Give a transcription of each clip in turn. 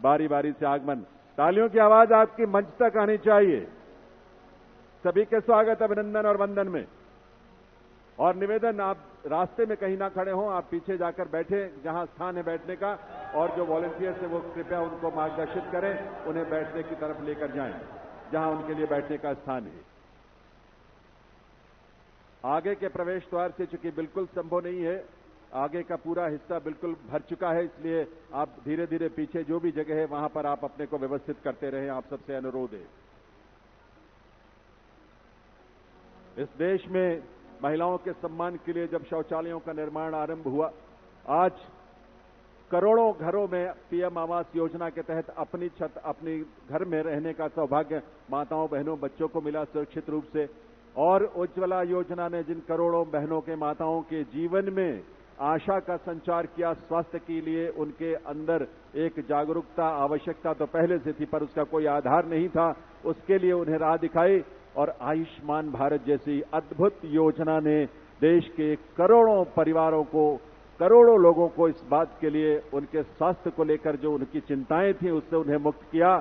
बारी बारी से आगमन। तालियों की आवाज आपकी मंच तक आनी चाहिए। सभी के स्वागत, अभिनंदन और वंदन में। और निवेदन, आप रास्ते में कहीं ना खड़े हों, आप पीछे जाकर बैठे जहां स्थान है बैठने का, और जो वॉलंटियर्स है वो कृपया उनको मार्गदर्शित करें, उन्हें बैठने की तरफ लेकर जाएं जहां उनके लिए बैठने का स्थान है। आगे के प्रवेश द्वार से चूंकि बिल्कुल संभव नहीं है, आगे का पूरा हिस्सा बिल्कुल भर चुका है, इसलिए आप धीरे धीरे पीछे जो भी जगह है वहां पर आप अपने को व्यवस्थित करते रहें, आप सबसे अनुरोध है। इस देश में महिलाओं के सम्मान के लिए जब शौचालयों का निर्माण आरंभ हुआ, आज करोड़ों घरों में पीएम आवास योजना के तहत अपनी छत, अपनी घर में रहने का सौभाग्य माताओं, बहनों, बच्चों को मिला सुरक्षित रूप से। और उज्ज्वला योजना ने जिन करोड़ों बहनों के, माताओं के जीवन में आशा का संचार किया, स्वास्थ्य के लिए उनके अंदर एक जागरूकता, आवश्यकता तो पहले से थी पर उसका कोई आधार नहीं था, उसके लिए उन्हें राह दिखाई। और आयुष्मान भारत जैसी अद्भुत योजना ने देश के करोड़ों परिवारों को, करोड़ों लोगों को इस बात के लिए, उनके स्वास्थ्य को लेकर जो उनकी चिंताएं थी उससे उन्हें मुक्त किया।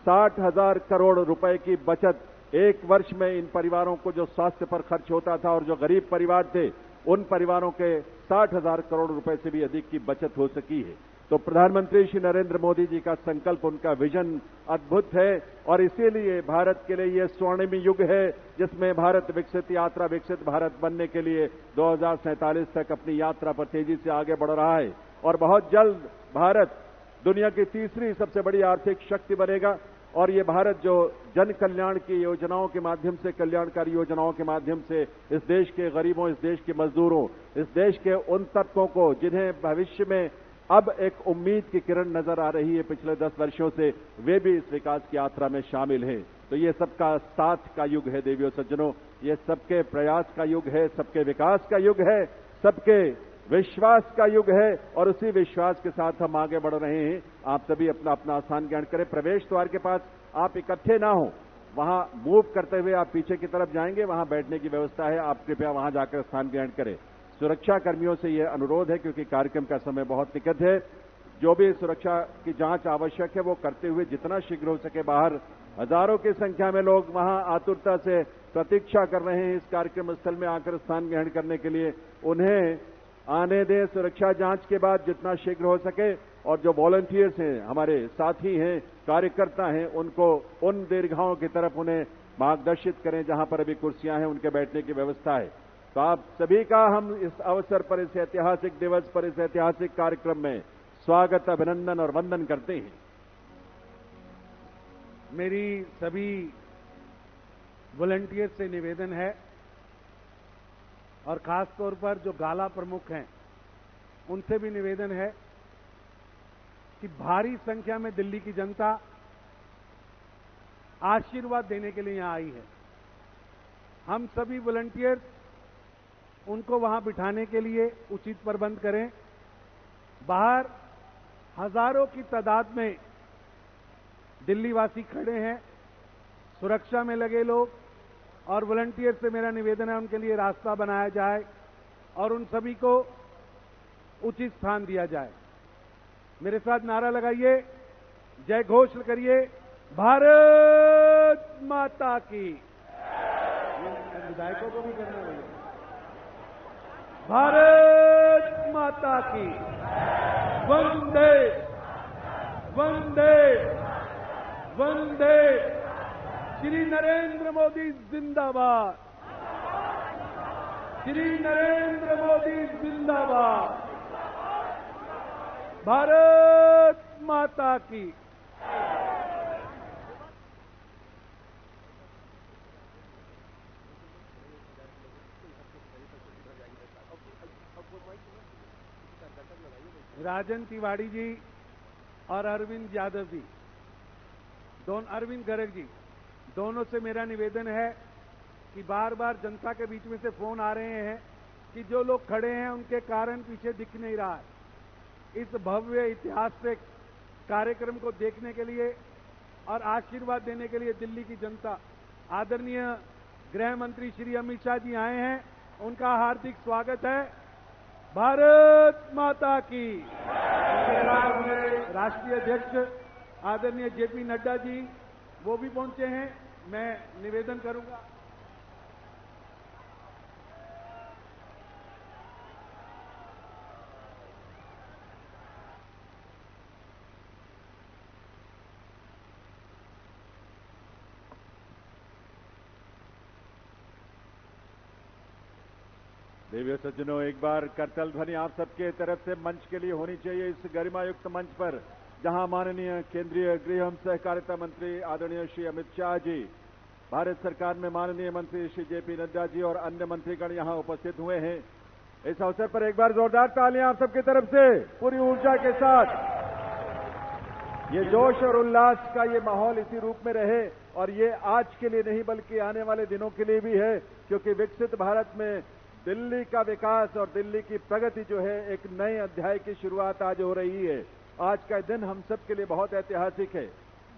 60,000 करोड़ रुपए की बचत एक वर्ष में इन परिवारों को जो स्वास्थ्य पर खर्च होता था, और जो गरीब परिवार थे उन परिवारों के 60,000 करोड़ रुपए से भी अधिक की बचत हो सकी है। तो प्रधानमंत्री श्री नरेंद्र मोदी जी का संकल्प, उनका विजन अद्भुत है, और इसीलिए भारत के लिए यह स्वर्णिम युग है जिसमें भारत विकसित यात्रा, विकसित भारत बनने के लिए 2047 तक अपनी यात्रा पर तेजी से आगे बढ़ रहा है। और बहुत जल्द भारत दुनिया की तीसरी सबसे बड़ी आर्थिक शक्ति बनेगा। और ये भारत जो जन कल्याण की योजनाओं के माध्यम से, कल्याणकारी योजनाओं के माध्यम से इस देश के गरीबों, इस देश के मजदूरों, इस देश के उन तबकों को जिन्हें भविष्य में अब एक उम्मीद की किरण नजर आ रही है पिछले 10 वर्षों से, वे भी इस विकास की यात्रा में शामिल हैं। तो ये सबका साथ का युग है देवियों सज्जनों, ये सबके प्रयास का युग है, सबके विकास का युग है, सबके विश्वास का युग है। और उसी विश्वास के साथ हम आगे बढ़ रहे हैं। आप सभी अपना अपना स्थान ग्रहण करें। प्रवेश द्वार के पास आप इकट्ठे ना हो, वहां मूव करते हुए आप पीछे की तरफ जाएंगे, वहां बैठने की व्यवस्था है, आप कृपया वहां जाकर स्थान ग्रहण करें। सुरक्षा कर्मियों से यह अनुरोध है क्योंकि कार्यक्रम का समय बहुत निकट है, जो भी सुरक्षा की जांच आवश्यक है वो करते हुए जितना शीघ्र हो सके बाहर। हजारों की संख्या में लोग वहां आतुरता से प्रतीक्षा कर रहे हैं इस कार्यक्रम स्थल में आकर स्थान ग्रहण करने के लिए। उन्हें आने दें सुरक्षा जांच के बाद जितना शीघ्र हो सके। और जो वॉलंटियर्स हैं, हमारे साथी हैं, कार्यकर्ता हैं, उनको उन दीर्घाओं की तरफ उन्हें मार्गदर्शित करें जहां पर अभी कुर्सियां हैं, उनके बैठने की व्यवस्था है। तो आप सभी का हम इस अवसर पर, इस ऐतिहासिक दिवस पर, इस ऐतिहासिक कार्यक्रम में स्वागत, अभिनंदन और वंदन करते हैं। मेरी सभी वॉलंटियर से निवेदन है, और खास तौर पर जो गाला प्रमुख हैं उनसे भी निवेदन है कि भारी संख्या में दिल्ली की जनता आशीर्वाद देने के लिए यहां आई है। हम सभी वॉलंटियर्स उनको वहां बिठाने के लिए उचित प्रबंध करें। बाहर हजारों की तादाद में दिल्ली वासी खड़े हैं, सुरक्षा में लगे लोग, और वॉलंटियर से मेरा निवेदन है उनके लिए रास्ता बनाया जाए और उन सभी को उचित स्थान दिया जाए। मेरे साथ नारा लगाइए, जय घोष करिए, भारत माता की। विधायकों को भी करना है। भारत माता की। वंदे वंदे वंदे। श्री नरेंद्र मोदी जिंदाबाद। श्री नरेंद्र मोदी जिंदाबाद। भारत माता की। राजन तिवारी जी और अरविंद यादव जी, अरविंद गर्ग जी, दोनों से मेरा निवेदन है कि बार बार जनता के बीच में से फोन आ रहे हैं कि जो लोग खड़े हैं उनके कारण पीछे दिख नहीं रहा है। इस भव्य ऐतिहासिक कार्यक्रम को देखने के लिए और आशीर्वाद देने के लिए दिल्ली की जनता, आदरणीय गृह मंत्री श्री अमित शाह जी आए हैं, उनका हार्दिक स्वागत है। भारत माता की। राष्ट्रीय अध्यक्ष आदरणीय जेपी नड्डा जी वो भी पहुंचे हैं। मैं निवेदन करूंगा। देवी सज्जनों, एक बार करतल ध्वनि आप सबके तरफ से मंच के लिए होनी चाहिए इस गरिमायुक्त मंच पर, जहां माननीय केंद्रीय गृह एवं सहकारिता मंत्री आदरणीय श्री अमित शाह जी, भारत सरकार में माननीय मंत्री श्री जेपी नड्डा जी और अन्य मंत्रीगण यहां उपस्थित हुए हैं। इस अवसर पर एक बार जोरदार तालियां आप सबकी तरफ से पूरी ऊर्जा के साथ। ये जोश और उल्लास का ये माहौल इसी रूप में रहे, और ये आज के लिए नहीं बल्कि आने वाले दिनों के लिए भी है, क्योंकि विकसित भारत में दिल्ली का विकास और दिल्ली की प्रगति जो है, एक नए अध्याय की शुरुआत आज हो रही है। आज का दिन हम सब के लिए बहुत ऐतिहासिक है।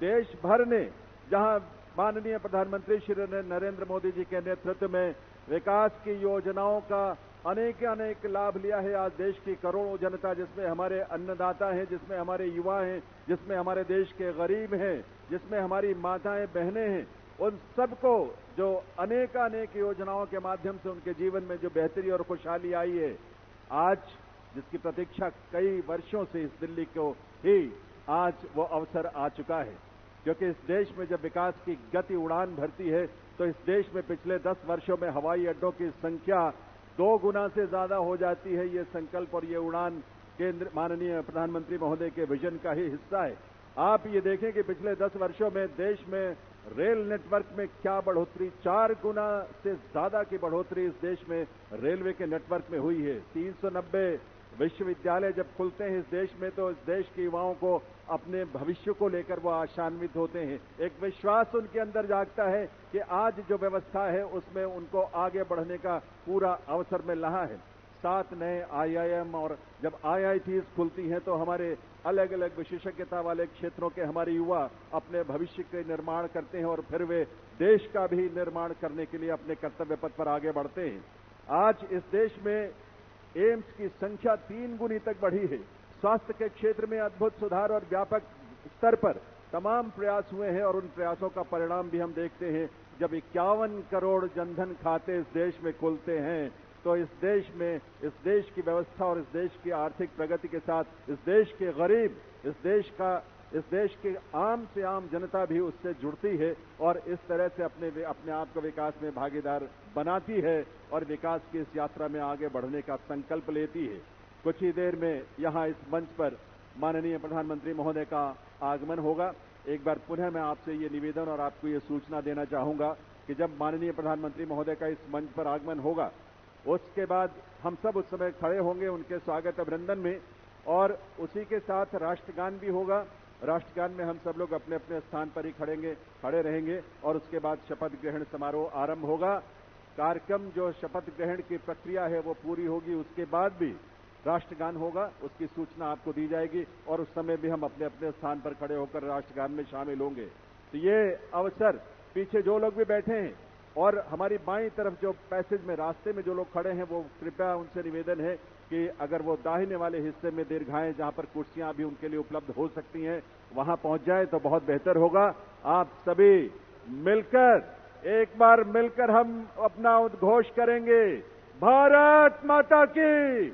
देश भर ने जहां माननीय प्रधानमंत्री श्री नरेंद्र मोदी जी के नेतृत्व में विकास की योजनाओं का अनेक लाभ लिया है, आज देश की करोड़ों जनता, जिसमें हमारे अन्नदाता हैं, जिसमें हमारे युवा हैं, जिसमें हमारे देश के गरीब हैं, जिसमें हमारी माताएं बहनें हैं, उन सबको जो अनेक योजनाओं के माध्यम से उनके जीवन में जो बेहतरी और खुशहाली आई है, आज जिसकी प्रतीक्षा कई वर्षों से इस दिल्ली को ही आज वो अवसर आ चुका है। क्योंकि इस देश में जब विकास की गति उड़ान भरती है, तो इस देश में पिछले 10 वर्षों में हवाई अड्डों की संख्या 2 गुना से ज्यादा हो जाती है। ये संकल्प और ये उड़ान केंद्र माननीय प्रधानमंत्री महोदय के विजन का ही हिस्सा है। आप ये देखें कि पिछले 10 वर्षों में देश में रेल नेटवर्क में क्या बढ़ोतरी, 4 गुना से ज्यादा की बढ़ोतरी इस देश में रेलवे के नेटवर्क में हुई है। 390 विश्वविद्यालय जब खुलते हैं इस देश में, तो इस देश के युवाओं को अपने भविष्य को लेकर वो आशान्वित होते हैं। एक विश्वास उनके अंदर जागता है कि आज जो व्यवस्था है उसमें उनको आगे बढ़ने का पूरा अवसर मिल रहा है। 7 नए IIM और जब IITs खुलती हैं, तो हमारे अलग अलग विशेषज्ञता वाले क्षेत्रों के हमारे युवा अपने भविष्य के निर्माण करते हैं, और फिर वे देश का भी निर्माण करने के लिए अपने कर्तव्य पथ पर आगे बढ़ते हैं। आज इस देश में एम्स की संख्या 3 गुनी तक बढ़ी है। स्वास्थ्य के क्षेत्र में अद्भुत सुधार और व्यापक स्तर पर तमाम प्रयास हुए हैं, और उन प्रयासों का परिणाम भी हम देखते हैं। जब 51 करोड़ जनधन खाते इस देश में खुलते हैं, तो इस देश में, इस देश की व्यवस्था और इस देश की आर्थिक प्रगति के साथ इस देश के गरीब, इस देश की आम से आम जनता भी उससे जुड़ती है, और इस तरह से अपने आप को विकास में भागीदार बनाती है, और विकास की इस यात्रा में आगे बढ़ने का संकल्प लेती है। कुछ ही देर में यहां इस मंच पर माननीय प्रधानमंत्री महोदय का आगमन होगा। एक बार पुनः मैं आपसे ये निवेदन और आपको ये सूचना देना चाहूंगा कि जब माननीय प्रधानमंत्री महोदय का इस मंच पर आगमन होगा, उसके बाद हम सब उस समय खड़े होंगे उनके स्वागत अभिनंदन में, और उसी के साथ राष्ट्रगान भी होगा। राष्ट्रगान में हम सब लोग अपने अपने स्थान पर ही खड़े रहेंगे, और उसके बाद शपथ ग्रहण समारोह आरंभ होगा। कार्यक्रम जो शपथ ग्रहण की प्रक्रिया है वो पूरी होगी, उसके बाद भी राष्ट्रगान होगा, उसकी सूचना आपको दी जाएगी, और उस समय भी हम अपने अपने स्थान पर खड़े होकर राष्ट्रगान में शामिल होंगे। तो ये अवसर, पीछे जो लोग भी बैठे हैं और हमारी बाईं तरफ जो पैसेज में, रास्ते में जो लोग खड़े हैं, वो कृपया उनसे निवेदन है कि अगर वो दाहिने वाले हिस्से में दीर्घाएं, जहां पर कुर्सियां भी उनके लिए उपलब्ध हो सकती हैं, वहां पहुंच जाए तो बहुत बेहतर होगा। आप सभी मिलकर, एक बार मिलकर हम अपना उद्घोष करेंगे, भारत माता की,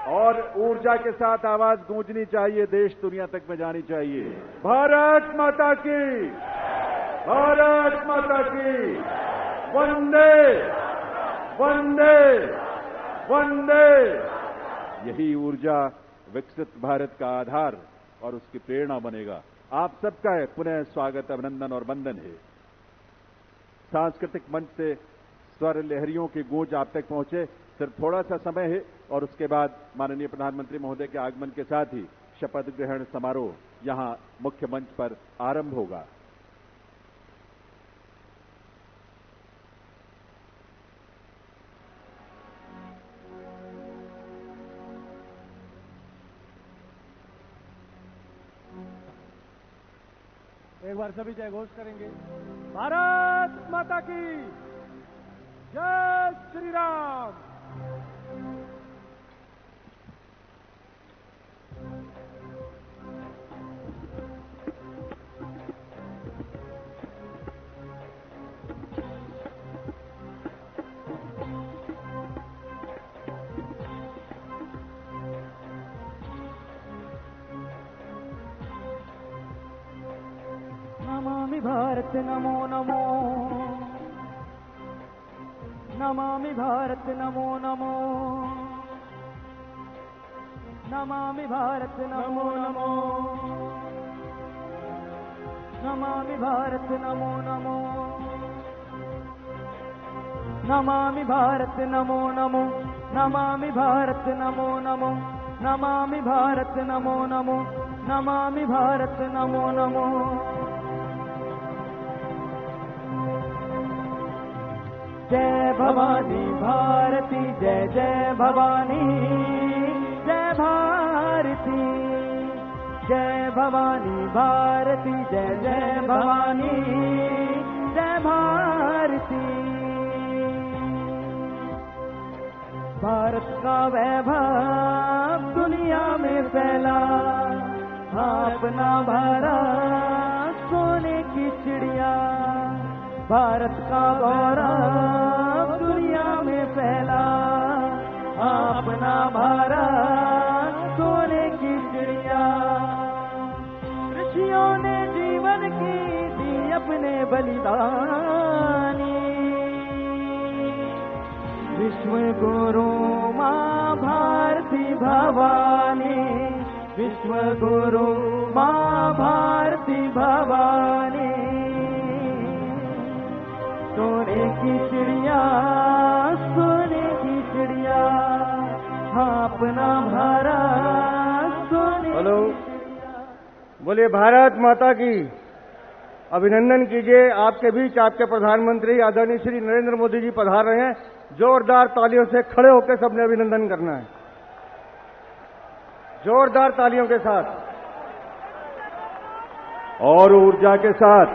और ऊर्जा के साथ आवाज गूंजनी चाहिए, देश दुनिया तक में जानी चाहिए। भारत माता की, भारत माता की, वंदे वंदे वंदे। यही ऊर्जा विकसित भारत का आधार और उसकी प्रेरणा बनेगा। आप सबका पुनः स्वागत, अभिनंदन और वंदन है। सांस्कृतिक मंच से स्वर लहरियों की गूंज आप तक पहुंचे, सिर्फ थोड़ा सा समय है, और उसके बाद माननीय प्रधानमंत्री महोदय के आगमन के साथ ही शपथ ग्रहण समारोह यहां मुख्य मंच पर आरंभ होगा। एक बार सभी जय घोष करेंगे। भारत माता की जय, श्री राम। नमामि भारत नमो नमो, नमामि भारत नमो नमो, नमामि भारत नमो नमो, नमामि भारत नमो नमो, नमामि भारत नमो नमो, नमामि भारत नमो नमो, नमामि भारत नमो नमो, नमामि भारत नमो नमो। जय भवानी भारती, जय जय भवानी, जय भारती, जय भवानी भारती, जय जय भवानी, जय भारती। भारत का वैभव दुनिया में फैला, अपना भारत सोने की चिड़िया। भारत का गौरव दुनिया में फैला, अपना भारत सोने की चिड़िया। ऋषियों ने जीवन की दी अपने बलिदानी, विश्व गुरु माँ भारती भवानी, विश्व गुरु माँ भारती भवानी। सोने की चिड़िया, सोने की चिड़िया, अपना भारत सोने हेलो, बोलिए भारत माता की। अभिनंदन कीजिए, आपके बीच आपके प्रधानमंत्री आदरणीय श्री नरेंद्र मोदी जी पधार रहे हैं। जोरदार तालियों से खड़े होकर सबने अभिनंदन करना है, जोरदार तालियों के साथ और ऊर्जा के साथ।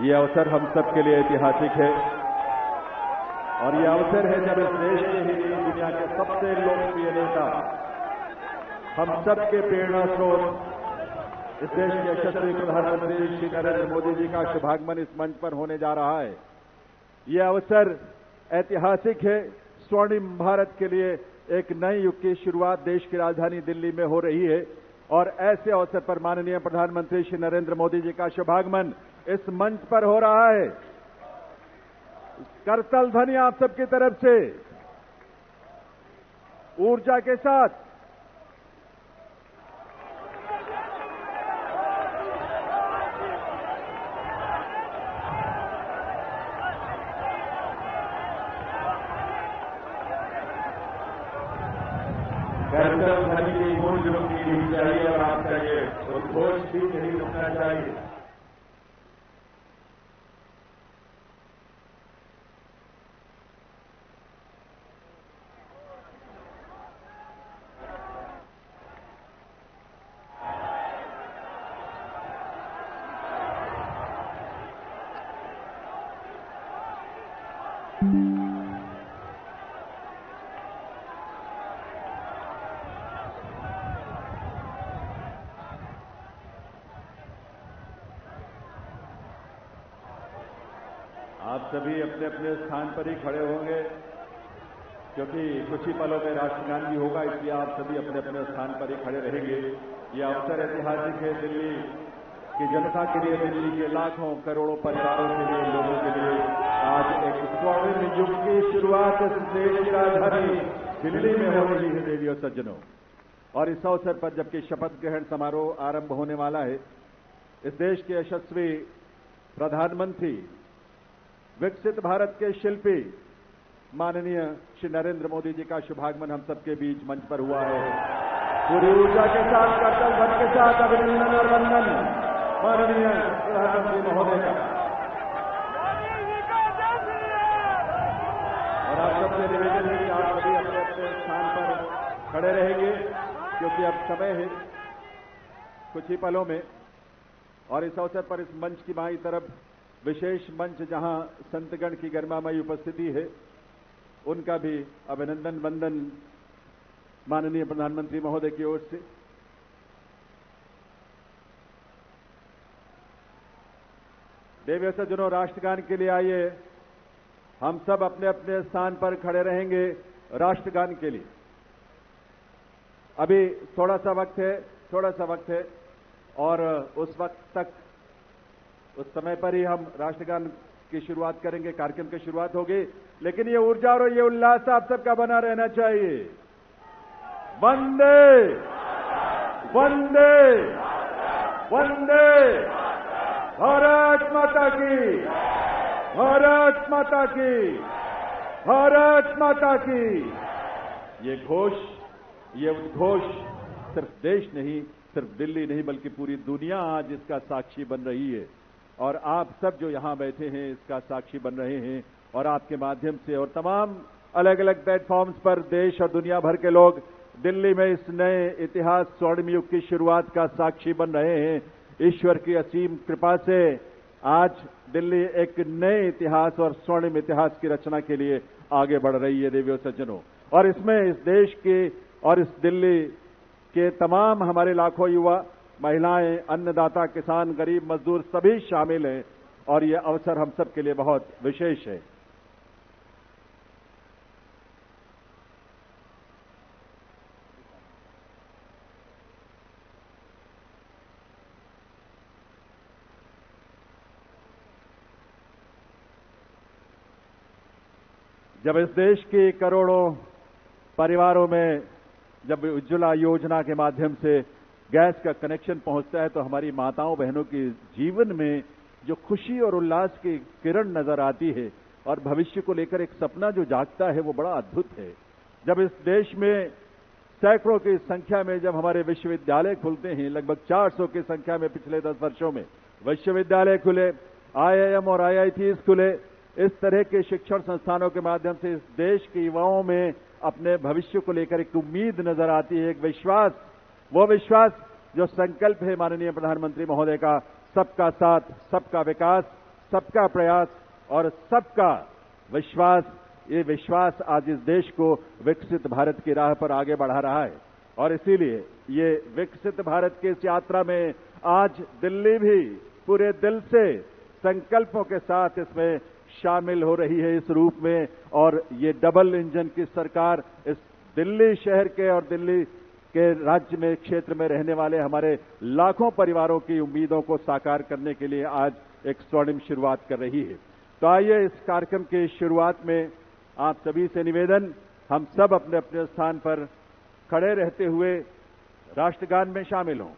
ये अवसर हम सब के लिए ऐतिहासिक है और ये अवसर है जब इस देश के ही दुनिया के सबसे लोकप्रिय नेता, हम सब के प्रेरणा स्रोत, इस देश के यशस्वी प्रधानमंत्री श्री नरेंद्र मोदी जी का शुभागमन इस मंच पर होने जा रहा है। ये अवसर ऐतिहासिक है। स्वर्णिम भारत के लिए एक नए युग की शुरुआत देश की राजधानी दिल्ली में हो रही है और ऐसे अवसर पर माननीय प्रधानमंत्री श्री नरेंद्र मोदी जी का शुभागमन इस मंच पर हो रहा है। करतल ध्वनि आप सबकी तरफ से ऊर्जा के साथ। करतल ध्वनि की गूंज रुकनी चाहिए और आपका ये उद्घोष भी नहीं रुकना चाहिए। आप सभी अपने अपने स्थान पर ही खड़े होंगे क्योंकि कुछ ही पलों में राष्ट्रगान भी होगा, इसलिए आप सभी अपने अपने स्थान पर ही खड़े रहेंगे। यह अवसर ऐतिहासिक है दिल्ली की जनता के लिए, दिल्ली के लाखों करोड़ों परिवारों के लिए, लोगों के लिए। आज एक स्वर्णिम युग की शुरुआत इस देश की राजधानी दिल्ली में हो रही है देवी और सज्जनों। और इस अवसर पर जबकि शपथ ग्रहण समारोह आरंभ होने वाला है, इस देश के यशस्वी प्रधानमंत्री, विकसित भारत के शिल्पी माननीय श्री नरेंद्र मोदी जी का शुभागमन हम सबके बीच मंच पर हुआ है। पूरी ऊर्जा के साथ, करतल ध्वनि के साथ अभिनंदन और वंदन माननीय प्रधानमंत्री महोदय का। और आप सबसे निवेदन है कि आप सभी अपने अपने स्थान पर खड़े रहेंगे क्योंकि अब समय है कुछ ही पलों में। और इस अवसर पर इस मंच की बाईं तरफ विशेष मंच जहां संतगण की गरिमामयी उपस्थिति है, उनका भी अभिनंदन वंदन माननीय प्रधानमंत्री महोदय की ओर से। देवी सज्जनों, राष्ट्रगान के लिए आइए, हम सब अपने अपने स्थान पर खड़े रहेंगे राष्ट्रगान के लिए। अभी थोड़ा सा वक्त है और उस वक्त तक उस समय पर ही हम राष्ट्रगान की शुरुआत करेंगे, कार्यक्रम की शुरुआत होगी। लेकिन ये ऊर्जा और ये उल्लास आप सबका बना रहना चाहिए। वंदे वंदे वंदे, भारत माता की, भारत माता की, भारत माता की। ये घोष, ये उद्घोष सिर्फ देश नहीं, सिर्फ दिल्ली नहीं, बल्कि पूरी दुनिया आज इसका साक्षी बन रही है। और आप सब जो यहां बैठे हैं इसका साक्षी बन रहे हैं। और आपके माध्यम से और तमाम अलग अलग प्लेटफॉर्म्स पर देश और दुनिया भर के लोग दिल्ली में इस नए इतिहास स्वर्णिम युग की शुरुआत का साक्षी बन रहे हैं। ईश्वर की असीम कृपा से आज दिल्ली एक नए इतिहास और स्वर्णिम इतिहास की रचना के लिए आगे बढ़ रही है देवियों सज्जनों। और इसमें इस देश के और इस दिल्ली के तमाम हमारे लाखों युवा, महिलाएं, अन्नदाता, किसान, गरीब, मजदूर सभी शामिल हैं। और ये अवसर हम सब के लिए बहुत विशेष है। जब इस देश के करोड़ों परिवारों में जब उज्ज्वला योजना के माध्यम से गैस का कनेक्शन पहुंचता है तो हमारी माताओं बहनों के जीवन में जो खुशी और उल्लास की किरण नजर आती है और भविष्य को लेकर एक सपना जो जागता है वो बड़ा अद्भुत है। जब इस देश में सैकड़ों की संख्या में जब हमारे विश्वविद्यालय खुलते हैं, लगभग 400 की संख्या में पिछले 10 वर्षों में विश्वविद्यालय खुले, IIM और IITs खुले, इस तरह के शिक्षण संस्थानों के माध्यम से इस देश के युवाओं में अपने भविष्य को लेकर एक उम्मीद नजर आती है, एक विश्वास, वो विश्वास जो संकल्प है माननीय प्रधानमंत्री महोदय का, सबका साथ, सबका विकास, सबका प्रयास और सबका विश्वास। ये विश्वास आज इस देश को विकसित भारत की राह पर आगे बढ़ा रहा है। और इसीलिए ये विकसित भारत की इस यात्रा में आज दिल्ली भी पूरे दिल से संकल्पों के साथ इसमें शामिल हो रही है इस रूप में। और ये डबल इंजन की सरकार इस दिल्ली शहर के और दिल्ली के राज्य में, क्षेत्र में रहने वाले हमारे लाखों परिवारों की उम्मीदों को साकार करने के लिए आज एक स्वर्णिम शुरुआत कर रही है। तो आइए इस कार्यक्रम की शुरुआत में आप सभी से निवेदन, हम सब अपने अपने स्थान पर खड़े रहते हुए राष्ट्रगान में शामिल हों।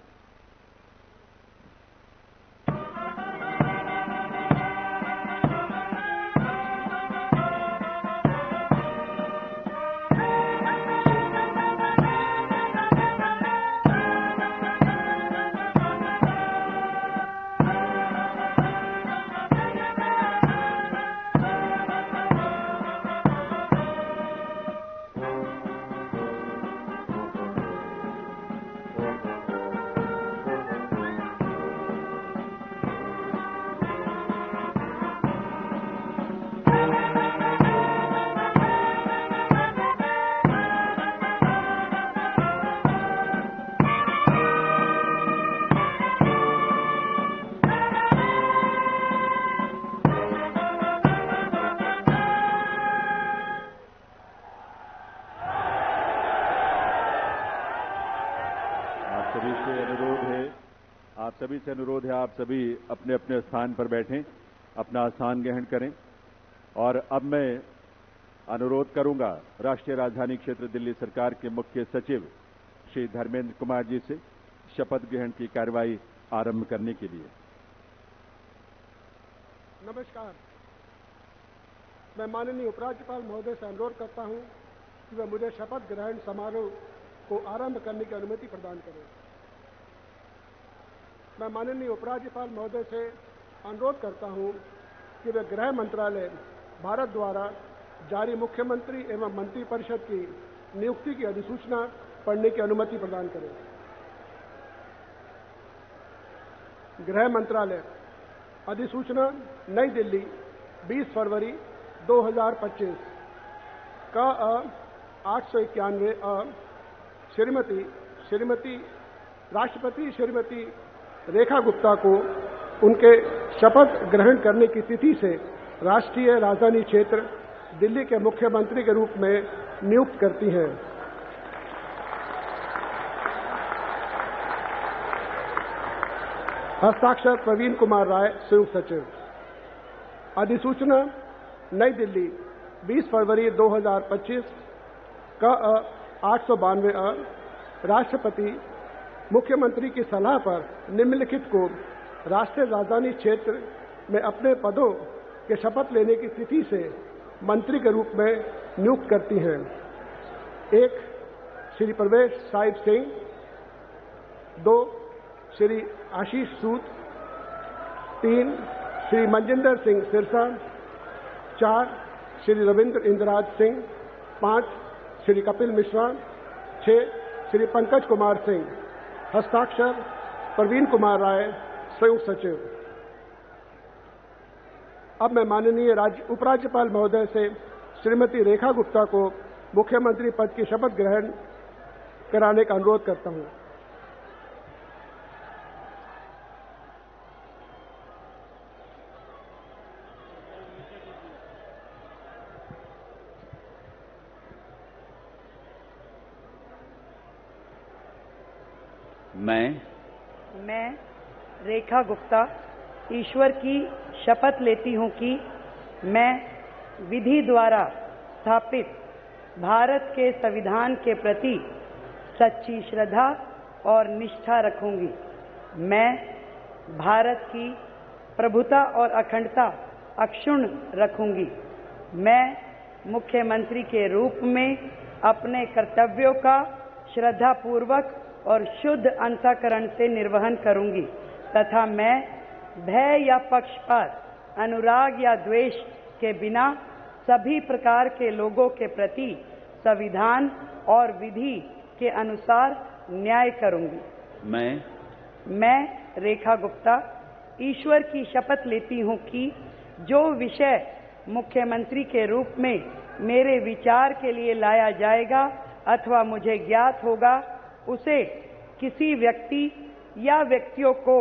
सभी से अनुरोध है, आप सभी अपने अपने स्थान पर बैठें, अपना स्थान ग्रहण करें। और अब मैं अनुरोध करूंगा राष्ट्रीय राजधानी क्षेत्र दिल्ली सरकार के मुख्य सचिव श्री धर्मेंद्र कुमार जी से शपथ ग्रहण की कार्रवाई आरंभ करने के लिए। नमस्कार। मैं माननीय उपराज्यपाल महोदय से अनुरोध करता हूं कि वह मुझे शपथ ग्रहण समारोह को आरंभ करने की अनुमति प्रदान करें। मैं माननीय उपराज्यपाल महोदय से अनुरोध करता हूं कि वे गृह मंत्रालय भारत द्वारा जारी मुख्यमंत्री एवं मंत्रिपरिषद की नियुक्ति की अधिसूचना पढ़ने की अनुमति प्रदान करें। गृह मंत्रालय अधिसूचना नई दिल्ली 20 फरवरी 2025 का 891 श्रीमती राष्ट्रपति श्रीमती रेखा गुप्ता को उनके शपथ ग्रहण करने की तिथि से राष्ट्रीय राजधानी क्षेत्र दिल्ली के मुख्यमंत्री के रूप में नियुक्त करती हैं। हस्ताक्षर प्रवीण कुमार राय, संयुक्त सचिव। अधिसूचना नई दिल्ली 20 फरवरी 2025 का 892 राष्ट्रपति मुख्यमंत्री की सलाह पर निम्नलिखित को राष्ट्रीय राजधानी क्षेत्र में अपने पदों के शपथ लेने की तिथि से मंत्री के रूप में नियुक्त करती हैं। 1 श्री प्रवेश साहिब सिंह, 2 श्री आशीष सूद, 3 श्री मनजिंदर सिंह सिरसा, 4 श्री रविंद्र इंद्रराज सिंह, 5 श्री कपिल मिश्रा, 6 श्री पंकज कुमार सिंह। हस्ताक्षर प्रवीण कुमार राय, संयुक्त सचिव। अब मैं माननीय उपराज्यपाल महोदय से श्रीमती रेखा गुप्ता को मुख्यमंत्री पद की शपथ ग्रहण कराने का अनुरोध करता हूं। मैं रेखा गुप्ता ईश्वर की शपथ लेती हूं कि मैं विधि द्वारा स्थापित भारत के संविधान के प्रति सच्ची श्रद्धा और निष्ठा रखूंगी। मैं भारत की प्रभुता और अखंडता अक्षुण्ण रखूंगी। मैं मुख्यमंत्री के रूप में अपने कर्तव्यों का श्रद्धापूर्वक और शुद्ध अंतःकरण से निर्वहन करूंगी तथा मैं भय या पक्षपात, अनुराग या द्वेष के बिना सभी प्रकार के लोगों के प्रति संविधान और विधि के अनुसार न्याय करूंगी। मैं रेखा गुप्ता ईश्वर की शपथ लेती हूं कि जो विषय मुख्यमंत्री के रूप में मेरे विचार के लिए लाया जाएगा अथवा मुझे ज्ञात होगा, उसे किसी व्यक्ति या व्यक्तियों को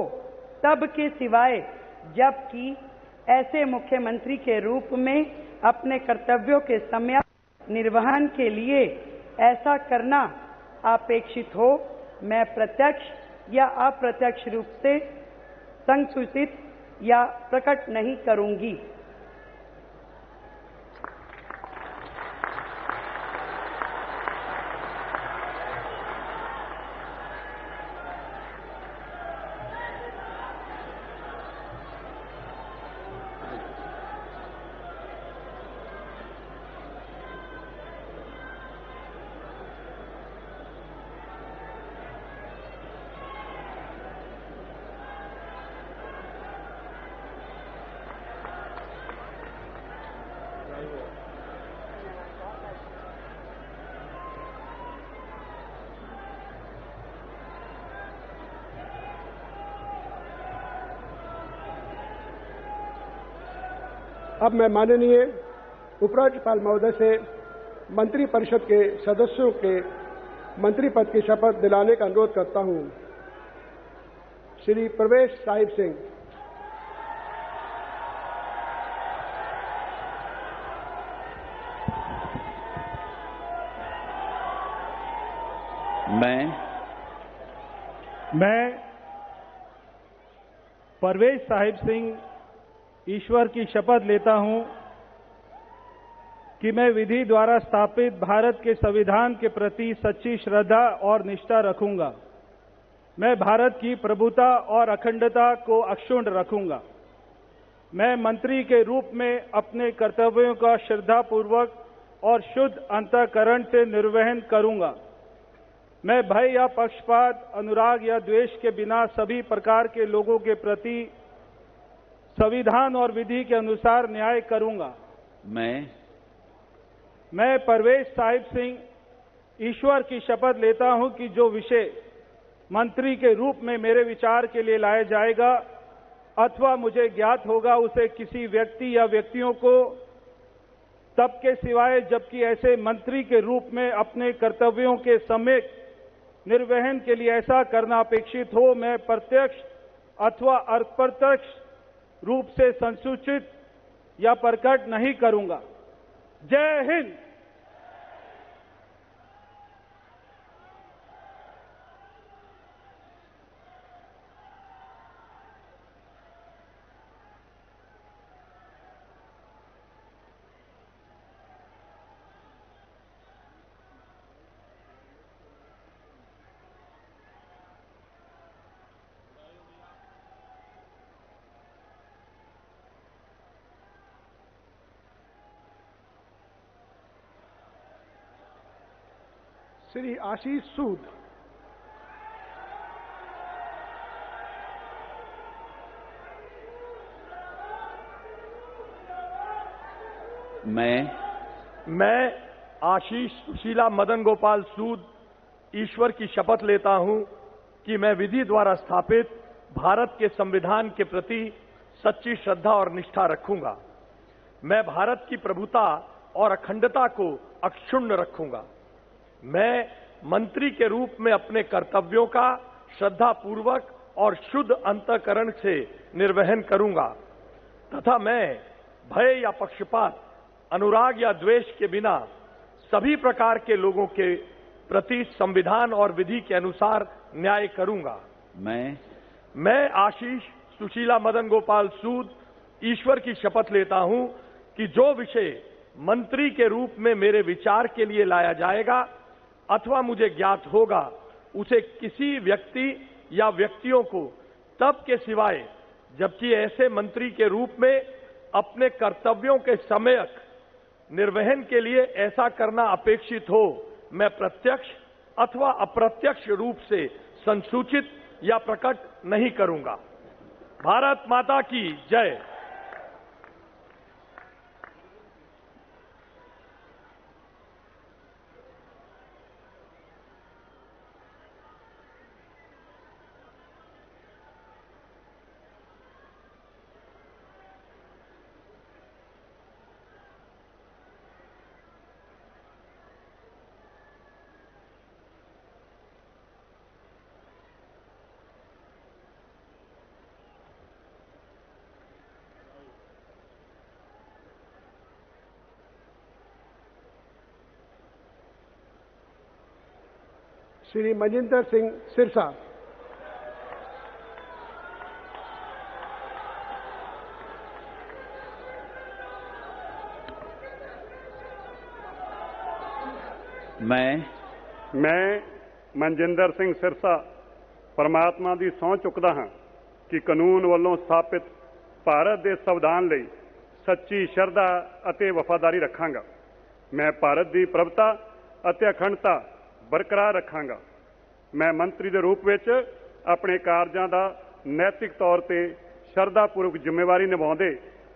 तब के सिवाय जबकि ऐसे मुख्यमंत्री के रूप में अपने कर्तव्यों के सम्यक निर्वहन के लिए ऐसा करना अपेक्षित हो, मैं प्रत्यक्ष या अप्रत्यक्ष रूप से संसूचित या प्रकट नहीं करूंगी। अब मैं माननीय उपराज्यपाल महोदय से मंत्री परिषद के सदस्यों के मंत्री पद की शपथ दिलाने का अनुरोध करता हूं। श्री प्रवेश साहिब सिंह, मैं परवेज साहिब सिंह ईश्वर की शपथ लेता हूं कि मैं विधि द्वारा स्थापित भारत के संविधान के प्रति सच्ची श्रद्धा और निष्ठा रखूंगा। मैं भारत की प्रभुता और अखंडता को अक्षुण्ण रखूंगा। मैं मंत्री के रूप में अपने कर्तव्यों का श्रद्धापूर्वक और शुद्ध अंतःकरण से निर्वहन करूंगा। मैं भय या पक्षपात, अनुराग या द्वेष के बिना सभी प्रकार के लोगों के प्रति संविधान और विधि के अनुसार न्याय करूंगा। मैं परवेज साहिब सिंह ईश्वर की शपथ लेता हूं कि जो विषय मंत्री के रूप में मेरे विचार के लिए लाया जाएगा अथवा मुझे ज्ञात होगा, उसे किसी व्यक्ति या व्यक्तियों को तब के सिवाय जबकि ऐसे मंत्री के रूप में अपने कर्तव्यों के सम्यक निर्वहन के लिए ऐसा करना अपेक्षित हो, मैं प्रत्यक्ष अथवा अप्रत्यक्ष रूप से संसूचित या प्रकट नहीं करूंगा। जय हिंद। श्री आशीष सूद। मैं आशीष सुशीला मदन गोपाल सूद ईश्वर की शपथ लेता हूं कि मैं विधि द्वारा स्थापित भारत के संविधान के प्रति सच्ची श्रद्धा और निष्ठा रखूंगा। मैं भारत की प्रभुता और अखंडता को अक्षुण्ण रखूंगा। मैं मंत्री के रूप में अपने कर्तव्यों का श्रद्धापूर्वक और शुद्ध अंतःकरण से निर्वहन करूंगा तथा मैं भय या पक्षपात, अनुराग या द्वेष के बिना सभी प्रकार के लोगों के प्रति संविधान और विधि के अनुसार न्याय करूंगा। मैं आशीष सुशीला मदन गोपाल सूद ईश्वर की शपथ लेता हूं कि जो विषय मंत्री के रूप में मेरे विचार के लिए लाया जाएगा अथवा मुझे ज्ञात होगा, उसे किसी व्यक्ति या व्यक्तियों को तब के सिवाय जबकि ऐसे मंत्री के रूप में अपने कर्तव्यों के सम्यक निर्वहन के लिए ऐसा करना अपेक्षित हो, मैं प्रत्यक्ष अथवा अप्रत्यक्ष रूप से संसूचित या प्रकट नहीं करूंगा। भारत माता की जय। श्री मजिंदर सिंह सिरसा। मैं मनजिंदर सिंह सिरसा परमात्मा ਦੀ ਸਹੁੰ ਚੁੱਕਦਾ ਹਾਂ ਕਿ ਕਾਨੂੰਨ ਵੱਲੋਂ ਸਥਾਪਿਤ ਭਾਰਤ ਦੇ ਸੰਵਿਧਾਨ ਲਈ ਸੱਚੀ ਸ਼ਰਧਾ ਅਤੇ ਵਫਾਦਾਰੀ ਰੱਖਾਂਗਾ। ਮੈਂ ਭਾਰਤ ਦੀ ਪ੍ਰਭੁਤਾ ਅਤੇ ਅਖੰਡਤਾ ਬਰਕਰਾਰ ਰੱਖਾਂਗਾ। ਮੈਂ ਮੰਤਰੀ ਦੇ ਰੂਪ ਵਿੱਚ ਆਪਣੇ ਕਾਰਜਾਂ ਦਾ ਨੈਤਿਕ ਤੌਰ ਤੇ ਸ਼ਰਧਾਪੂਰਵਕ ਜ਼ਿੰਮੇਵਾਰੀ ਨਿਭਾਉਂਦੇ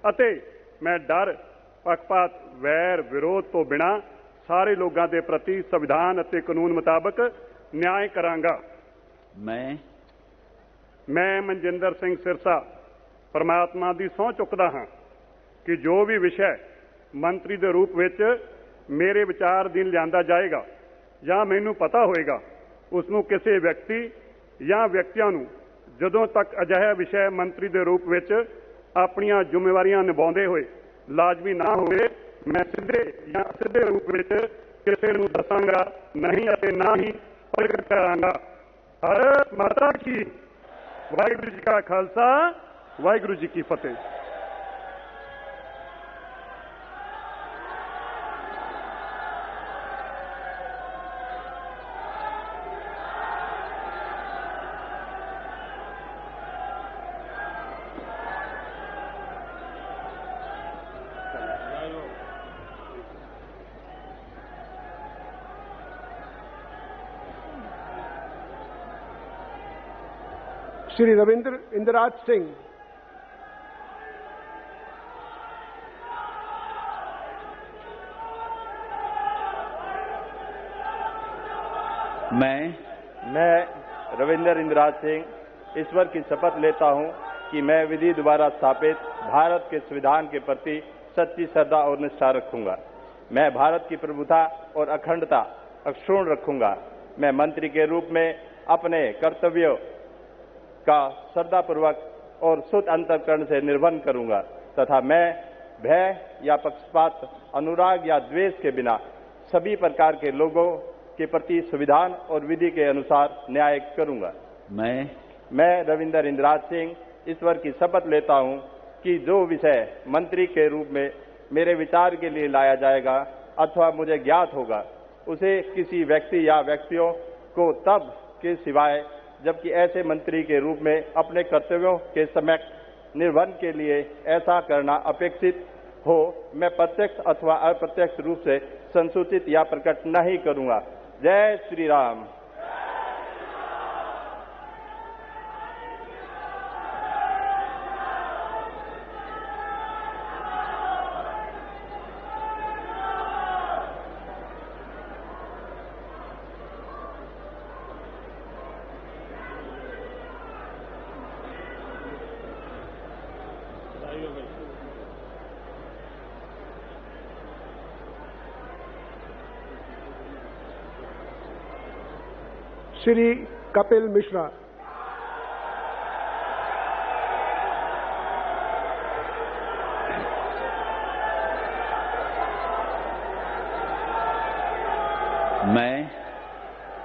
ਅਤੇ ਮੈਂ ਡਰ, ਪੱਖਪਾਤ, ਵੈਰ, ਵਿਰੋਧ ਤੋਂ ਬਿਨਾਂ ਸਾਰੇ ਲੋਕਾਂ ਦੇ ਪ੍ਰਤੀ ਸੰਵਿਧਾਨ ਅਤੇ ਕਾਨੂੰਨ ਮੁਤਾਬਕ ਨਿਆਂ ਕਰਾਂਗਾ। ਮੈਂ ਮਨਜਿੰਦਰ ਸਿੰਘ ਸਿਰਸਾ ਪਰਮਾਤਮਾ ਦੀ ਸਹੁੰ ਚੁੱਕਦਾ ਹਾਂ ਕਿ ਜੋ ਵੀ ਵਿਸ਼ਾ ਮੰਤਰੀ ਦੇ ਰੂਪ ਵਿੱਚ ਮੇਰੇ ਵਿਚਾਰ ਅਧੀਨ ਲਿਆਂਦਾ ਜਾਏਗਾ ਜਾਂ ਮੈਨੂੰ ਪਤਾ ਹੋਏਗਾ, ਉਸ ਨੂੰ ਕਿਸੇ ਵਿਅਕਤੀ ਜਾਂ ਵਿਅਕਤੀਆਂ ਨੂੰ ਜਦੋਂ ਤੱਕ ਅਜਿਹਾ ਵਿਸ਼ਾ ਮੰਤਰੀ ਦੇ ਰੂਪ ਵਿੱਚ ਆਪਣੀਆਂ ਜ਼ਿੰਮੇਵਾਰੀਆਂ ਨਿਭਾਉਂਦੇ ਹੋਏ ਲਾਜ਼ਮੀ ਨਾ ਹੋਵੇ, ਮੈਂ ਸਿੱਧੇ ਜਾਂ ਅਸਿੱਧੇ ਰੂਪ ਵਿੱਚ ਕਿਸੇ ਨੂੰ ਦੱਸਾਂਗਾ ਨਹੀਂ ਅਤੇ ਨਾ ਹੀ ਪ੍ਰਗਟ ਕਰਾਂਗਾ। ਭਾਰਤ ਮਾਤਾ ਕੀ। ਵਾਹਿਗੁਰੂ ਜੀ ਕਾ ਖਾਲਸਾ, ਵਾਹਿਗੁਰੂ ਜੀ ਕੀ ਫਤਿਹ। श्री रविंद्र इंद्राज सिंह। मैं रविंद्र इंद्राज सिंह ईश्वर की शपथ लेता हूं कि मैं विधि द्वारा स्थापित भारत के संविधान के प्रति सच्ची श्रद्धा और निष्ठा रखूंगा। मैं भारत की प्रभुता और अखंडता अक्षुण्ण रखूंगा। मैं मंत्री के रूप में अपने कर्तव्यों का श्रद्धापूर्वक और शुद्ध अंतःकरण से निर्वहन करूंगा तथा मैं भय या पक्षपात, अनुराग या द्वेष के बिना सभी प्रकार के लोगों के प्रति संविधान और विधि के अनुसार न्याय करूंगा। मैं रविंद्र इंद्राज सिंह ईश्वर की शपथ लेता हूं कि जो विषय मंत्री के रूप में मेरे विचार के लिए लाया जाएगा अथवा मुझे ज्ञात होगा, उसे किसी व्यक्ति या व्यक्तियों को तब के सिवाय जबकि ऐसे मंत्री के रूप में अपने कर्तव्यों के सम्यक निर्वहन के लिए ऐसा करना अपेक्षित हो, मैं प्रत्यक्ष अथवा अप्रत्यक्ष रूप से संसूचित या प्रकट नहीं करूंगा। जय श्री राम। श्री कपिल मिश्रा।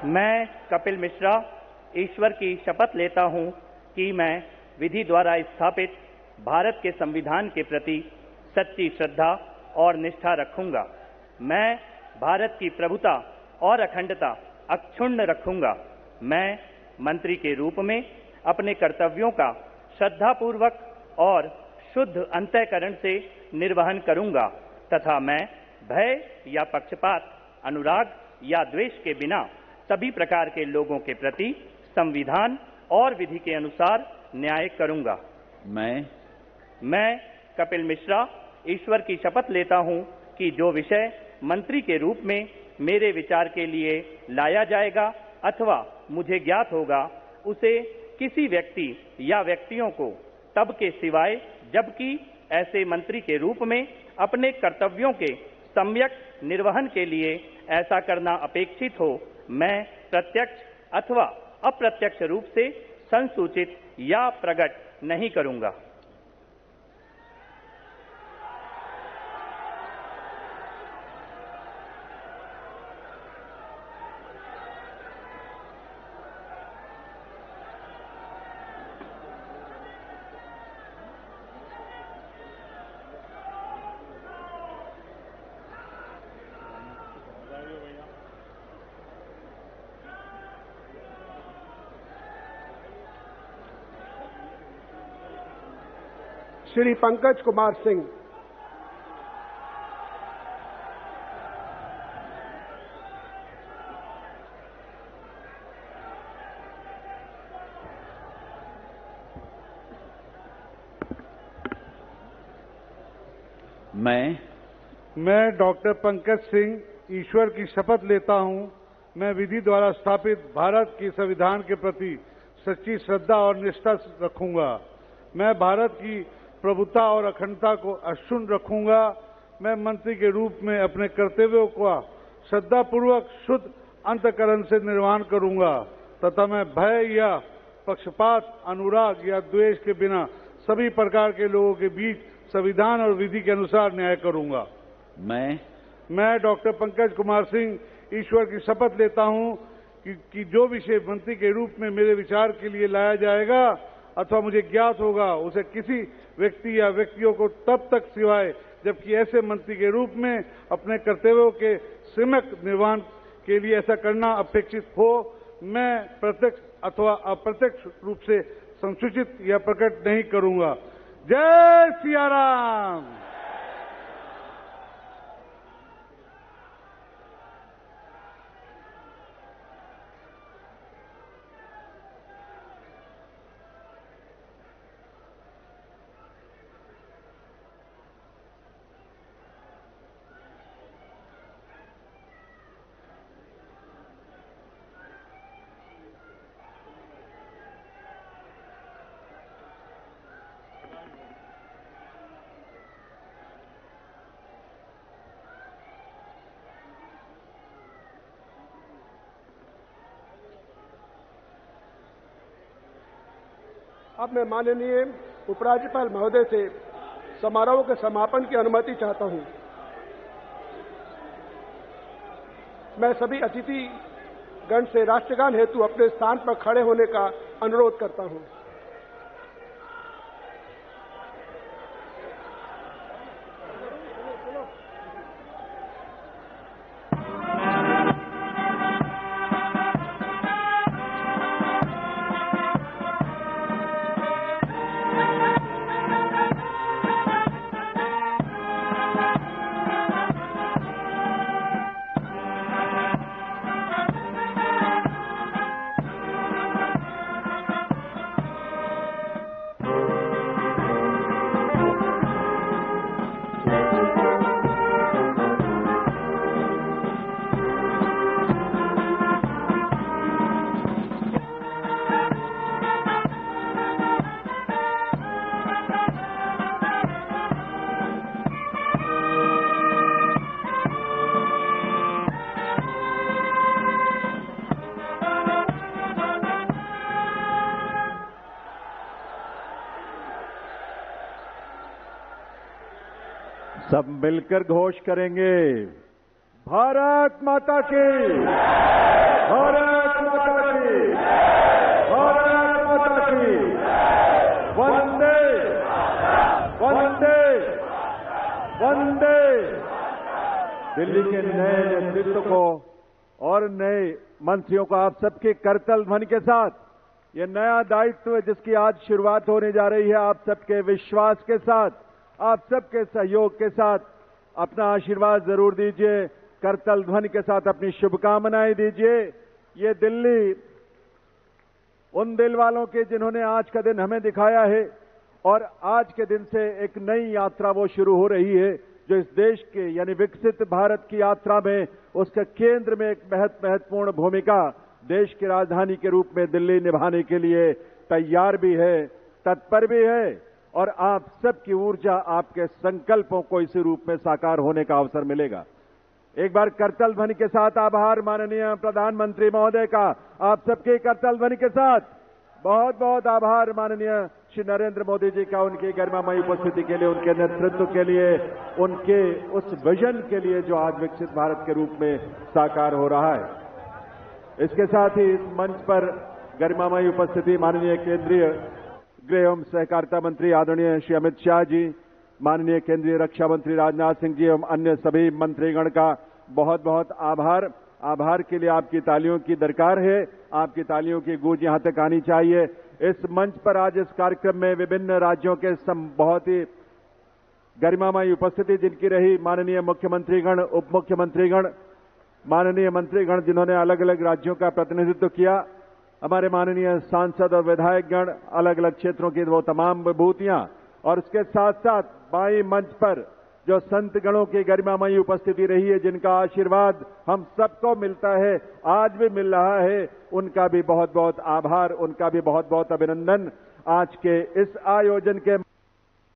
मैं कपिल मिश्रा ईश्वर की शपथ लेता हूं कि मैं विधि द्वारा स्थापित भारत के संविधान के प्रति सच्ची श्रद्धा और निष्ठा रखूंगा। मैं भारत की प्रभुता और अखंडता अक्षुण्ण रखूंगा। मैं मंत्री के रूप में अपने कर्तव्यों का श्रद्धापूर्वक और शुद्ध अंतःकरण से निर्वहन करूंगा तथा मैं भय या पक्षपात, अनुराग या द्वेष के बिना सभी प्रकार के लोगों के प्रति संविधान और विधि के अनुसार न्याय करूंगा। मैं कपिल मिश्रा ईश्वर की शपथ लेता हूं कि जो विषय मंत्री के रूप में मेरे विचार के लिए लाया जाएगा अथवा मुझे ज्ञात होगा, उसे किसी व्यक्ति या व्यक्तियों को तब के सिवाय जबकि ऐसे मंत्री के रूप में अपने कर्तव्यों के सम्यक निर्वहन के लिए ऐसा करना अपेक्षित हो, मैं प्रत्यक्ष अथवा अप्रत्यक्ष रूप से संसूचित या प्रकट नहीं करूंगा। श्री पंकज कुमार सिंह। मैं डॉक्टर पंकज सिंह ईश्वर की शपथ लेता हूं, मैं विधि द्वारा स्थापित भारत के संविधान के प्रति सच्ची श्रद्धा और निष्ठा रखूंगा। मैं भारत की प्रभुता और अखंडता को अक्षुण्ण रखूंगा। मैं मंत्री के रूप में अपने कर्तव्यों का श्रद्धापूर्वक शुद्ध अंतःकरण से निर्वहन करूंगा तथा मैं भय या पक्षपात, अनुराग या द्वेष के बिना सभी प्रकार के लोगों के बीच संविधान और विधि के अनुसार न्याय करूंगा। मैं डॉक्टर पंकज कुमार सिंह ईश्वर की शपथ लेता हूं कि जो विषय मंत्री के रूप में मेरे विचार के लिए लाया जाएगा अथवा मुझे ज्ञात होगा, उसे किसी व्यक्ति या व्यक्तियों को तब तक सिवाय जबकि ऐसे मंत्री के रूप में अपने कर्तव्यों के सम्यक निर्वहन के लिए ऐसा करना अपेक्षित हो, मैं प्रत्यक्ष अथवा अप्रत्यक्ष रूप से संसूचित या प्रकट नहीं करूंगा। जय सिया राम। अब मैं माननीय उपराज्यपाल महोदय से समारोह के समापन की अनुमति चाहता हूं। मैं सभी अतिथि गण से राष्ट्रगान हेतु अपने स्थान पर खड़े होने का अनुरोध करता हूं। सब मिलकर घोष करेंगे, भारत माता की, भारत माता की, भारत माता की, वंदे वंदे वंदे। दिल्ली के नए नेतृत्व को और नए मंत्रियों को आप सबके करतल ध्वनि के साथ ये नया दायित्व जिसकी आज शुरुआत होने जा रही है, आप सबके विश्वास के साथ, आप सबके सहयोग के साथ अपना आशीर्वाद जरूर दीजिए, करतल ध्वनि के साथ अपनी शुभकामनाएं दीजिए। ये दिल्ली उन दिल वालों के जिन्होंने आज का दिन हमें दिखाया है और आज के दिन से एक नई यात्रा वो शुरू हो रही है जो इस देश के यानी विकसित भारत की यात्रा में उसके केंद्र में एक महत्वपूर्ण भूमिका देश की राजधानी के रूप में दिल्ली निभाने के लिए तैयार भी है, तत्पर भी है और आप सबकी ऊर्जा, आपके संकल्पों को इसी रूप में साकार होने का अवसर मिलेगा। एक बार करतल ध्वनि के साथ आभार माननीय प्रधानमंत्री महोदय का, आप सबके करतल ध्वनि के साथ बहुत बहुत आभार माननीय श्री नरेंद्र मोदी जी का, उनकी गरिमामयी उपस्थिति के लिए, उनके नेतृत्व के लिए, उनके उस विजन के लिए जो आज विकसित भारत के रूप में साकार हो रहा है। इसके साथ ही इस मंच पर गरिमामयी उपस्थिति माननीय केंद्रीय गृह एवं सहकारिता मंत्री आदरणीय श्री अमित शाह जी, माननीय केंद्रीय रक्षा मंत्री राजनाथ सिंह जी एवं अन्य सभी मंत्रीगण का बहुत बहुत आभार। आभार के लिए आपकी तालियों की दरकार है, आपकी तालियों की गूंज यहां तक आनी चाहिए। इस मंच पर आज इस कार्यक्रम में विभिन्न राज्यों के बहुत ही गरिमामयी उपस्थिति जिनकी रही, माननीय मुख्यमंत्रीगण, उप मुख्यमंत्रीगण, माननीय मंत्रीगण जिन्होंने अलग अलग राज्यों का प्रतिनिधित्व किया, हमारे माननीय सांसद और विधायकगण, अलग अलग क्षेत्रों की वो तमाम विभूतियां, और उसके साथ साथ बाईं मंच पर जो संत गणों की गरिमामयी उपस्थिति रही है, जिनका आशीर्वाद हम सबको मिलता है, आज भी मिल रहा है, उनका भी बहुत बहुत आभार, उनका भी बहुत बहुत अभिनंदन। आज के इस आयोजन के